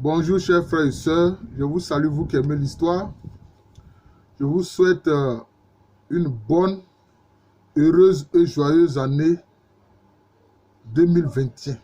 Bonjour chers frères et sœurs, je vous salue vous qui aimez l'histoire. Je vous souhaite une bonne, heureuse et joyeuse année 2021.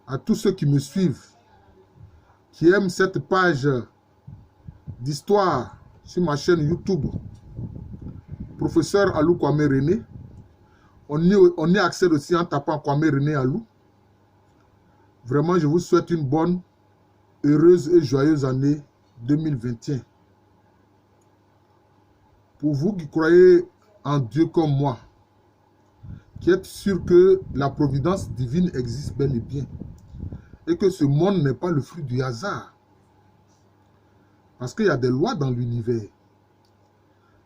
À tous ceux qui me suivent, qui aiment cette page d'histoire sur ma chaîne YouTube, Professeur Alou Kwame René, on y accède aussi en tapant Kwame René Alou. Vraiment, je vous souhaite une bonne, heureuse et joyeuse année 2021. Pour vous qui croyez en Dieu comme moi, qui êtes sûr que la providence divine existe bel et bien, et que ce monde n'est pas le fruit du hasard, parce qu'il y a des lois dans l'univers.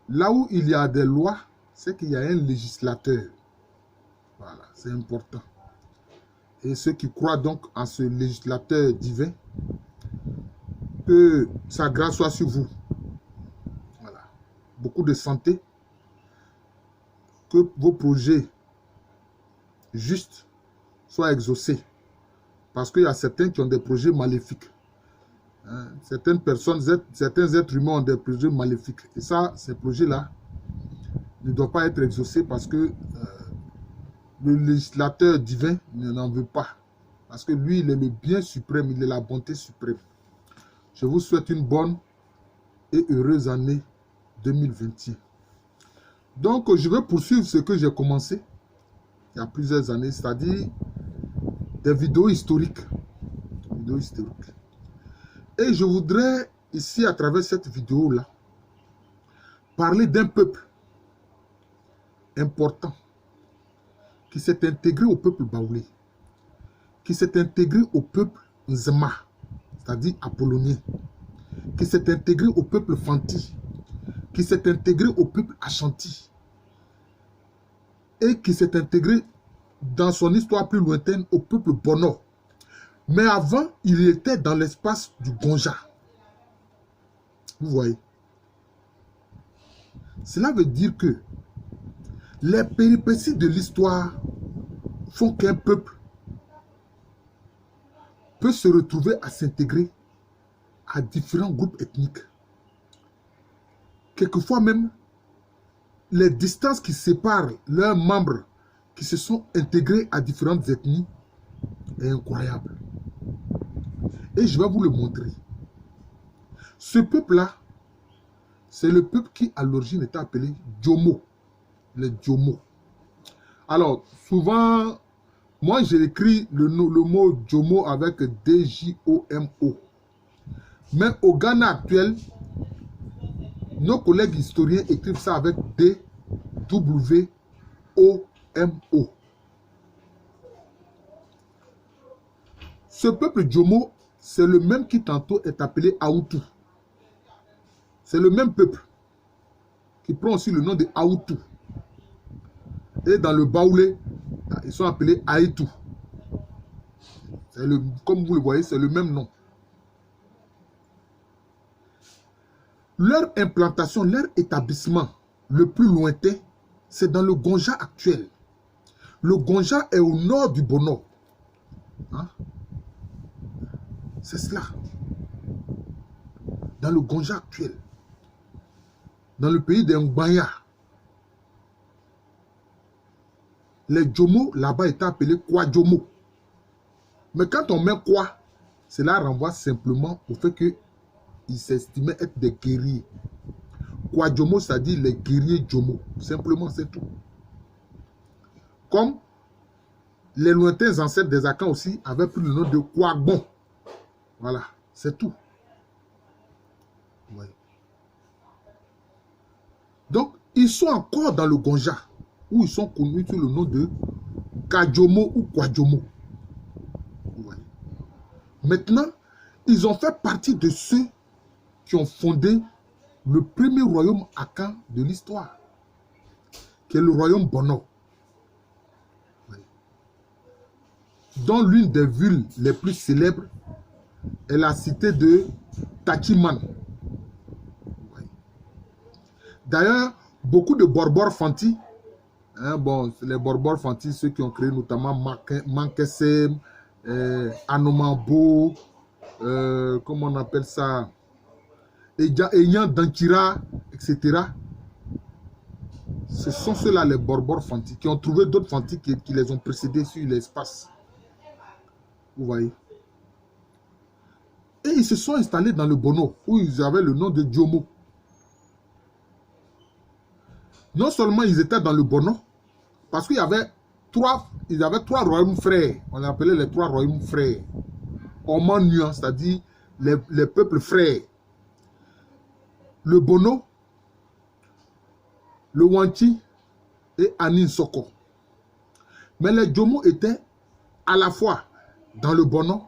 Là où il y a des lois, c'est qu'il y a un législateur. Voilà, c'est important. Et ceux qui croient donc en ce législateur divin, que sa grâce soit sur vous. Voilà. Beaucoup de santé, que vos projets justes soient exaucés. Parce qu'il y a certains qui ont des projets maléfiques. Hein? Certaines personnes, certains êtres humains ont des projets maléfiques. Et ça, ces projets-là ne doivent pas être exaucés parce que le législateur divin n'en veut pas. Parce que lui, il est le bien suprême, il est la bonté suprême. Je vous souhaite une bonne et heureuse année 2021. Donc, je vais poursuivre ce que j'ai commencé il y a plusieurs années, c'est-à-dire des vidéos historiques. Et je voudrais, ici, à travers cette vidéo-là, parler d'un peuple important qui s'est intégré au peuple baoulé, qui s'est intégré au peuple Nzema, c'est-à-dire apollonien, qui s'est intégré au peuple Fanti, qui s'est intégré au peuple Ashanti, et qui s'est intégré dans son histoire plus lointaine au peuple Bono. Mais avant, il était dans l'espace du Gonja. Vous voyez? Cela veut dire que les péripéties de l'histoire font qu'un peuple peut se retrouver à s'intégrer à différents groupes ethniques. Quelquefois même, les distances qui séparent leurs membres qui se sont intégrés à différentes ethnies est incroyable. Et je vais vous le montrer. Ce peuple-là, c'est le peuple qui à l'origine était appelé Djomo. Les Djomo. Alors, souvent, moi j'écris le mot Djomo avec D-J-O-M-O. Mais au Ghana actuel, nos collègues historiens écrivent ça avec D-W-O-M-O. Ce peuple Djomo, c'est le même qui tantôt est appelé Aoutou. C'est le même peuple qui prend aussi le nom de Aoutou. Et dans le Baoulé, ils sont appelés Aïtou. Comme vous le voyez, c'est le même nom. Leur implantation, leur établissement le plus lointain, c'est dans le Gonja actuel. Le Gonja est au nord du Bono. Hein? C'est cela. Dans le Gonja actuel. Dans le pays des Ngbanya. Les Djomo, là-bas, étaient appelés Kwa Djomo. Mais quand on met Kwa, cela renvoie simplement au fait qu'ils s'estimaient être des guerriers. Kwa Djomo, c'est-à-dire les guerriers Djomo. Simplement, c'est tout. Comme les lointains ancêtres des Akans aussi avaient pris le nom de Kwagbon. Voilà, c'est tout. Ouais. Donc, ils sont encore dans le Gonja, où ils sont connus sous le nom de Kadjomo ou Kwadjomo. Ouais. Maintenant, ils ont fait partie de ceux qui ont fondé le premier royaume Akan de l'histoire, qui est le royaume Bono. Ouais. Dont l'une des villes les plus célèbres est la cité de Tachiman. Ouais. D'ailleurs, beaucoup de Borbor Fanti, hein, bon, les Borbor Fanti, ceux qui ont créé notamment Mankesem, Anomambo, comment on appelle ça, Eyan Dankira, etc. Ce sont ceux-là, les Borbor Fanti, qui ont trouvé d'autres Fanti qui les ont précédés sur l'espace. Vous voyez. Et ils se sont installés dans le Bono, où ils avaient le nom de Djomo. Non seulement ils étaient dans le Bono, parce qu'il y avait trois royaumes frères. On appelait les trois royaumes frères. Oman Nuan, c'est-à-dire les peuples frères. Le Bono, le Wanchi et Anin Soko. Mais les Djomo étaient à la fois dans le Bono,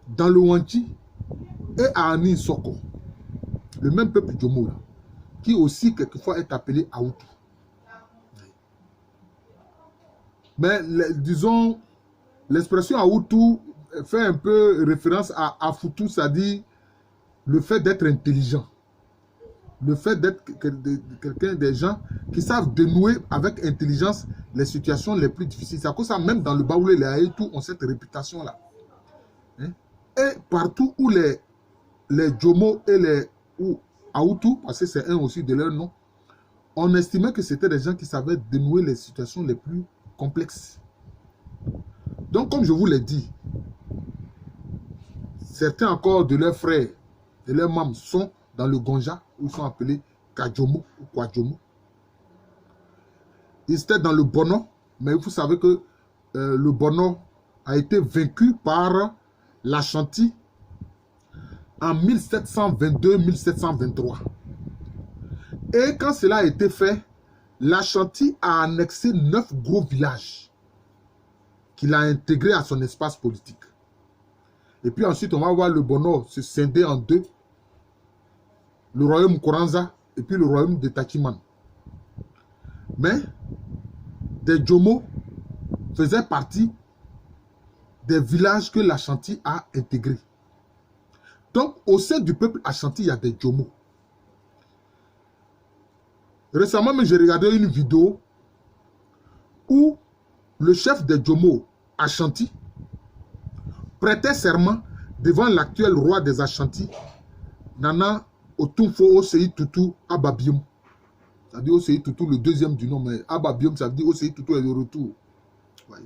dans le Wanchi et à Anin Soko. Le même peuple Djomo là, qui aussi quelquefois est appelé Aoutou. Mais disons, l'expression Aoutou fait un peu référence à Afoutou, c'est-à-dire le fait d'être intelligent. Le fait d'être quelqu'un, des gens qui savent dénouer avec intelligence les situations les plus difficiles. C'est à cause de ça, même dans le Baoulé, les Aïtou ont cette réputation-là. Hein? Et partout où les Djomo et les Aoutou, parce que c'est un aussi de leur nom, on estimait que c'était des gens qui savaient dénouer les situations les plus complexes. Donc, comme je vous l'ai dit, certains encore de leurs frères, de leurs membres sont dans le Gonja, où ils sont appelés Kadjomo ou Kwadjomo. Ils étaient dans le Bono, mais vous savez que le Bono a été vaincu par l'Ashanti en 1722-1723. Et quand cela a été fait, l'Ashanti a annexé 9 gros villages qu'il a intégrés à son espace politique. Et puis ensuite, on va voir le Bono se scinder en deux. Le royaume Koranza et puis le royaume de Tachiman. Mais des Djomo faisaient partie des villages que l'Ashanti a intégrés. Donc, au sein du peuple Ashanti, il y a des Djomo. Récemment, j'ai regardé une vidéo où le chef des Djomo Ashanti prêtait serment devant l'actuel roi des Ashanti, Nana Otunfo Osei Tutu Ababium. Ça veut dire Osei Tutu, le deuxième du nom, mais Ababium, ça veut dire Osei Tutu est le retour. Ouais.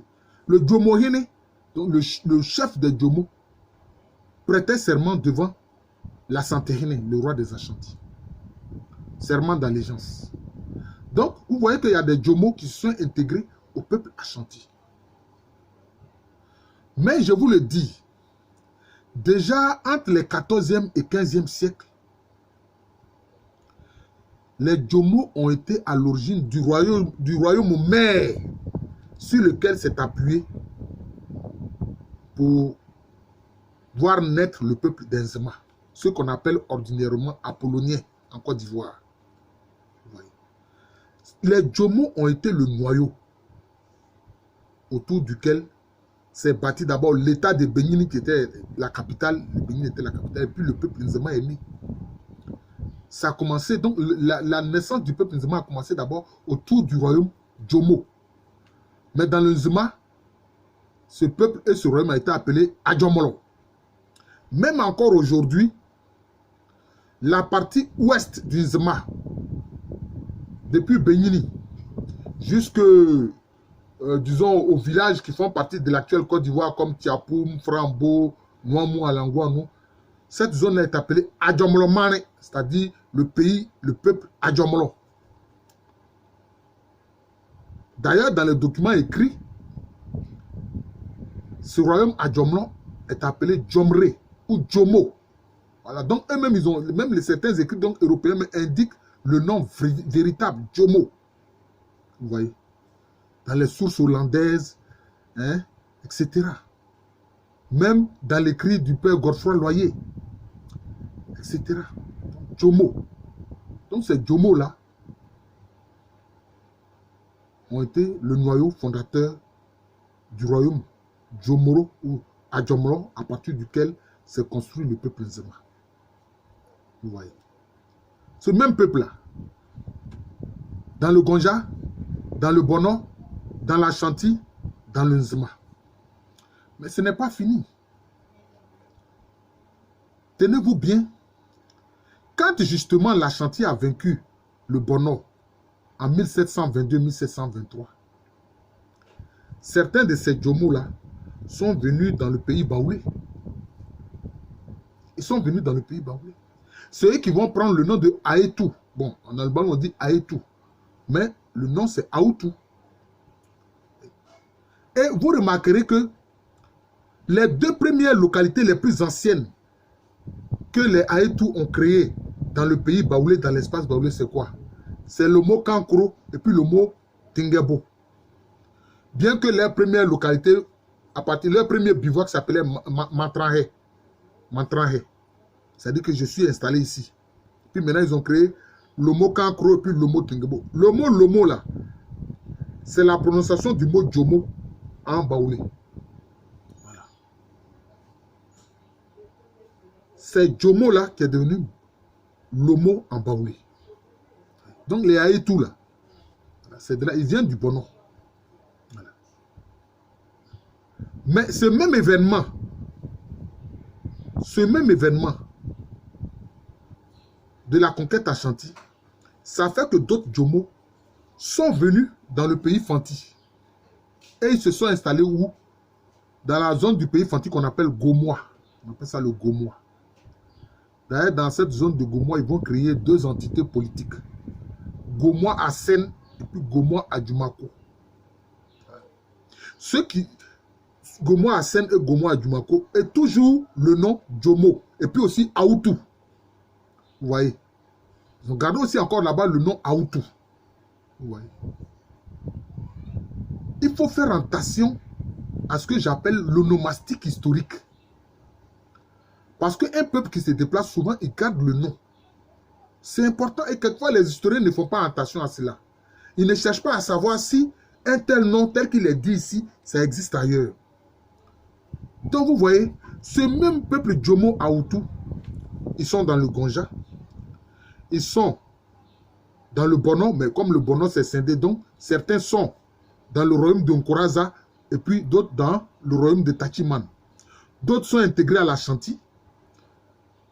Le Djomo Hene, donc le chef des Djomo, prêtait serment devant la Santehene, le roi des Ashanti. Serment d'allégeance. Donc, vous voyez qu'il y a des Djomo qui sont intégrés au peuple Ashanti. Mais je vous le dis, déjà entre les 14e et 15e siècles, les Djomo ont été à l'origine du royaume mère sur lequel s'est appuyé pour voir naître le peuple d'Enzema, ce qu'on appelle ordinairement Apollonien en Côte d'Ivoire. Les Djomo ont été le noyau autour duquel s'est bâti d'abord l'état de Benin qui était la capitale, Benin était la capitale, et puis le peuple Nzema est né. Ça a commencé, donc la naissance du peuple Nzema a commencé d'abord autour du royaume Djomo. Mais dans le Nzema, ce peuple et ce royaume a été appelé Adjomolo. Même encore aujourd'hui, la partie ouest du Nzema, depuis Benin, jusque disons aux villages qui font partie de l'actuelle Côte d'Ivoire comme Tiapoum, Frambo, Nouamou, Alangouanou, cette zone est appelée Adjomolo Mane, c'est-à-dire le pays, le peuple Adjomolo. D'ailleurs, dans les documents écrits, ce royaume Adjomolo est appelé Djomre ou Djomo. Voilà, donc eux-mêmes, ils ont, même certains écrits donc, européens indiquent le nom véritable, Djomo. Vous voyez, dans les sources hollandaises, hein, etc. Même dans l'écrit du père Godefroy Loyer, etc. Djomo. Donc ces Djomo-là ont été le noyau fondateur du royaume Djomoro ou Adjomolo, à partir duquel s'est construit le peuple Nzema. Vous voyez. Ce même peuple-là, dans le Gonja, dans le Bono, dans l'Ashanti, dans le Nzema. Mais ce n'est pas fini. tenez-vous bien, quand justement l'Ashanti a vaincu le Bono en 1722-1723, certains de ces Djomo-là sont venus dans le pays baoulé. Ils sont venus dans le pays baoulé. C'est eux qui vont prendre le nom de Aetou. Bon, en Alban, on dit Aetou. Mais le nom, c'est Aoutou. Et vous remarquerez que les deux premières localités les plus anciennes que les Aetou ont créées dans le pays baoulé, dans l'espace baoulé, c'est quoi? C'est le mot Kankro et puis le mot Tingebo. Bien que les premières localités, à partir de leur premier bivouac s'appelait Mantranhe. Mantranhe. C'est-à-dire que je suis installé ici. Puis maintenant, ils ont créé le mot Kankro et puis le mot Tingebo. Le mot Lomo, là, c'est la prononciation du mot Djomo en baoulé. Voilà. C'est Djomo, là, qui est devenu Lomo en baoulé. Donc, les Aïtou, là, c'est de là, ils viennent du Bono. Voilà. Mais ce même événement de la conquête Ashanti, ça fait que d'autres Djomo sont venus dans le pays Fanti. Et ils se sont installés où? Dans la zone du pays Fanti qu'on appelle Gomois. On appelle ça le Gomois. D'ailleurs, dans cette zone de Gomois, ils vont créer deux entités politiques. Gomois Asen et puis Gomois Adjumako. Ceux qui... Gomois Asen et Gomois Adjumako est toujours le nom Djomo. Et puis aussi Aoutou. Vous voyez. Ils ont gardé aussi encore là-bas le nom Aoutou. Vous voyez. Il faut faire attention à ce que j'appelle l'onomastique historique. Parce qu'un peuple qui se déplace souvent, il garde le nom. C'est important et quelquefois les historiens ne font pas attention à cela. Ils ne cherchent pas à savoir si un tel nom, tel qu'il est dit ici, ça existe ailleurs. Donc vous voyez, ce même peuple Djomo Aoutou, ils sont dans le Gonja, ils sont dans le Bono, mais comme le Bono s'est scindé, donc certains sont dans le royaume de Nkoraza et puis d'autres dans le royaume de Tachiman. D'autres sont intégrés à l'Ashanti.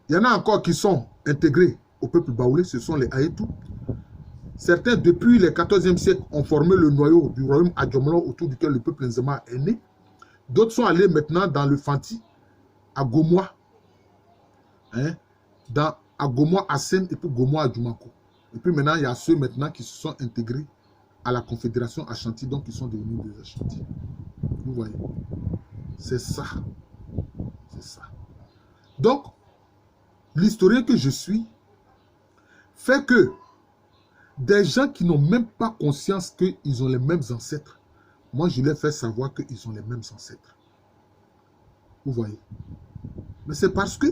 Il y en a encore qui sont intégrés au peuple baoulé, ce sont les Aïtou. Certains, depuis le 14e siècle, ont formé le noyau du royaume Adjomolo autour duquel le peuple Nzema est né. D'autres sont allés maintenant dans le Fanti, à Gomois, à Gomois Asen et puis Gomois Adjumako. Et puis maintenant, il y a ceux maintenant qui se sont intégrés à la Confédération Ashanti, donc ils sont devenus des Ashanti. Vous voyez, c'est ça. C'est ça. Donc, l'historien que je suis fait que des gens qui n'ont même pas conscience qu'ils ont les mêmes ancêtres, moi je leur fais savoir qu'ils ont les mêmes ancêtres. Vous voyez. Mais c'est parce que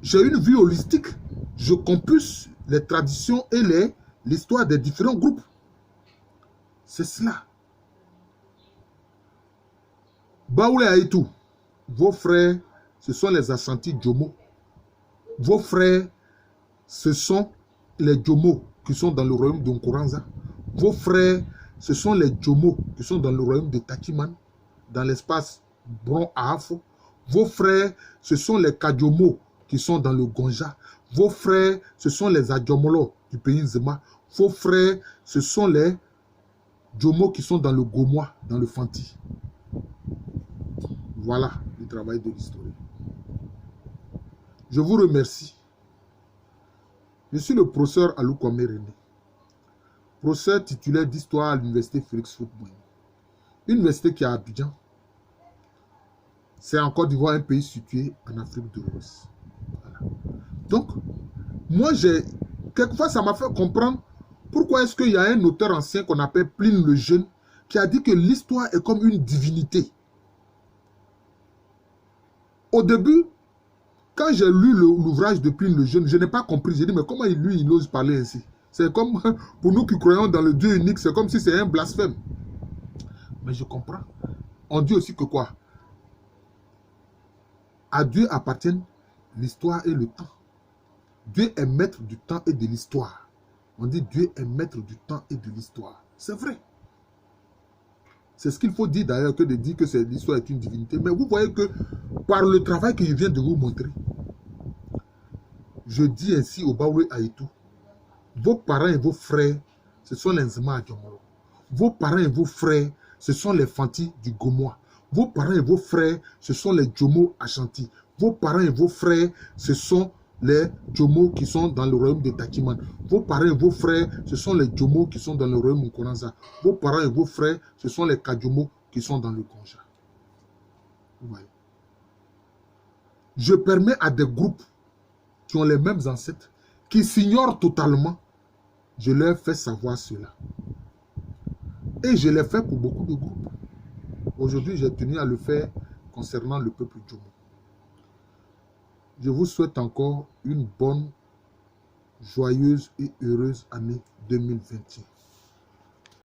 j'ai une vue holistique. Je compulse les traditions et l'histoire des différents groupes. C'est cela. Baoulé Aïtou, vos frères, ce sont les Ashanti Djomo. Vos frères, ce sont les Djomo qui sont dans le royaume de Nkoranza. Vos frères, ce sont les Djomo qui sont dans le royaume de Tachiman, dans l'espace Bron Ahafo. Vos frères, ce sont les Kadjomo qui sont dans le Gonja. Vos frères, ce sont les Adjomolo du pays Nzema. Vos frères, ce sont les Djomo qui sont dans le Gomois, dans le Fanti. Voilà le travail de l'historien. Je vous remercie. Je suis le professeur Alou Kwame René, professeur titulaire d'histoire à l'université Félix Houphouët-Boigny. Université qui est à Abidjan. C'est en Côte d'Ivoire, un pays situé en Afrique de l'Ouest. Voilà. Donc, moi, quelquefois, ça m'a fait comprendre pourquoi est-ce qu'il y a un auteur ancien qu'on appelle Pline le Jeune qui a dit que l'histoire est comme une divinité. Au début, quand j'ai lu l'ouvrage de Pline le Jeune, je n'ai pas compris. J'ai dit, mais comment lui, il ose parler ainsi? C'est comme, pour nous qui croyons dans le Dieu unique, c'est comme si c'est un blasphème. Mais je comprends. On dit aussi que quoi? À Dieu appartiennent l'histoire et le temps. Dieu est maître du temps et de l'histoire. On dit Dieu est maître du temps et de l'histoire. C'est vrai. C'est ce qu'il faut dire d'ailleurs que de dire que l'histoire est une divinité. Mais vous voyez que par le travail que je viens de vous montrer, Je dis ainsi au Baoulé Aïtou, vos parents et vos frères, ce sont les Nzema à Djomolo. Vos parents et vos frères, ce sont les Fanti du Gomois. Vos parents et vos frères, ce sont les Djomo Ashanti. Vos parents et vos frères, ce sont les Djomo qui sont dans le royaume de Takiman. Vos parents et vos frères, ce sont les Djomo qui sont dans le royaume de Konanza. Vos parents et vos frères, ce sont les Kadjomo qui sont dans le Konja. Ouais. Je permets à des groupes qui ont les mêmes ancêtres, qui s'ignorent totalement, je leur fais savoir cela. Et je l'ai fait pour beaucoup de groupes. Aujourd'hui, j'ai tenu à le faire concernant le peuple Djomo. Je vous souhaite encore une bonne, joyeuse et heureuse année 2021.